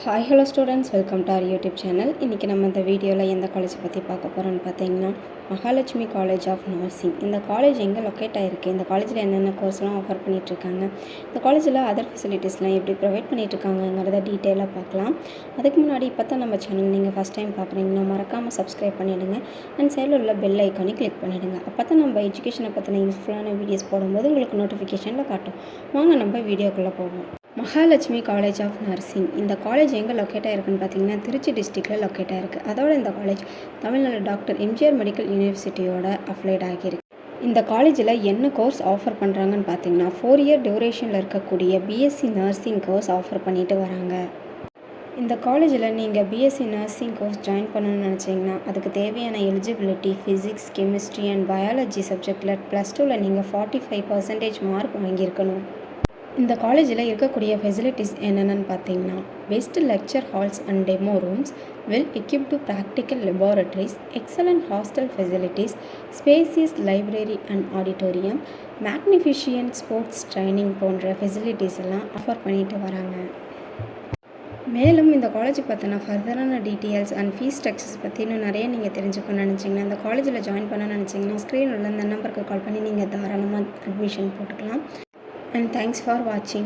Hi hello students, welcome to our YouTube channel. இன்றைக்கி நம்ம இந்த வீடியோவில் எந்த காலேஜை பற்றி பார்க்க போகிறோன்னு பார்த்தீங்கன்னா, மகாலட்சுமி காலேஜ் ஆஃப் நர்சிங். இந்த காலேஜ் எங்கே லொக்கேட் ஆகிருக்கு, இந்த காலேஜில் என்னென்ன கோர்ஸ்லாம் ஆஃபர் பண்ணிகிட்ருக்காங்க, இந்த காலேஜில் அதர் ஃபெசிலிட்டிஸ்லாம் எப்படி ப்ரொவைட் பண்ணிகிட்ருக்காங்கிறத டீட்டெயிலாக பார்க்கலாம். அதுக்கு முன்னாடி இப்போ தான் நம்ம சேனல் நீங்கள் ஃபஸ்ட் டைம் பார்க்குறீங்கன்னா மறக்காமல் சப்ஸ்கிரைப் பண்ணிவிடுங்க அண்ட் சைடில் உள்ள பெல் ஐக்கானே கிளிக் பண்ணிவிடுங்க. அப்போ தான் நம்ம எஜுகேஷனை பற்றின யூஸ்ஃபுல்லான வீடியோஸ் போடும்போது உங்களுக்கு நோட்டிஃபிகேஷனில் காட்டும். வாங்க நம்ம வீடியோக்குள்ளே போவோம். Mahalakshmi college of nursing. இந்த காலேஜ் எங்கே லொக்கேட் ஆகிருக்குன்னு பார்த்தீங்கன்னா திருச்சி டிஸ்ட்ரிக்டில் லொக்கேட் ஆகிருக்கு. அதோட இந்த college Tamil Nadu doctor MGR medical யூனிவர்சிட்டியோட அஃப்லைட் ஆகியிருக்கு. இந்த காலேஜில் என்ன கோர்ஸ் ஆஃபர் பண்ணுறாங்கன்னு பார்த்தீங்கன்னா 4 இயர் டியூரேஷனில் இருக்கக்கூடிய பிஎஸ்சி நர்சிங் கோர்ஸ் ஆஃபர் பண்ணிட்டு வராங்க. இந்த காலேஜில் நீங்கள் பிஎஸ்சி நர்சிங் கோர்ஸ் ஜாயின் பண்ணணும்னு நினச்சிங்கன்னா அதுக்கு தேவையான eligibility physics, chemistry and biology சப்ஜெக்டில் +2ல் நீங்கள் 45% மார்க் வாங்கியிருக்கணும். இந்த காலேஜில் இருக்கக்கூடிய ஃபெசிலிட்டிஸ் என்னென்னு பார்த்தீங்கன்னா best lecture halls and demo rooms, well equipped practical laboratories, excellent hostel facilities, spacious library and auditorium, magnificent sports training போன்ற ஃபெசிலிட்டிஸ் எல்லாம் ஆஃபர் பண்ணிட்டு வராங்க. மேலும் இந்த காலேஜ் பற்றின ஃபர்தரான டீட்டெயில்ஸ் அண்ட் ஃபீஸ் ஸ்ட்ரக்சர்ஸ் பற்றி இன்னும் நிறைய நீங்கள் தெரிஞ்சுக்கணும்னு நினச்சிங்கன்னா இந்த காலேஜில் ஜாயின் பண்ணணும்னு நினச்சிங்கன்னா ஸ்க்ரீனில் உள்ள இந்த நம்பருக்கு கால் பண்ணி நீங்கள் தாராளமாக அட்மிஷன் போட்டுக்கலாம். And thanks for watching.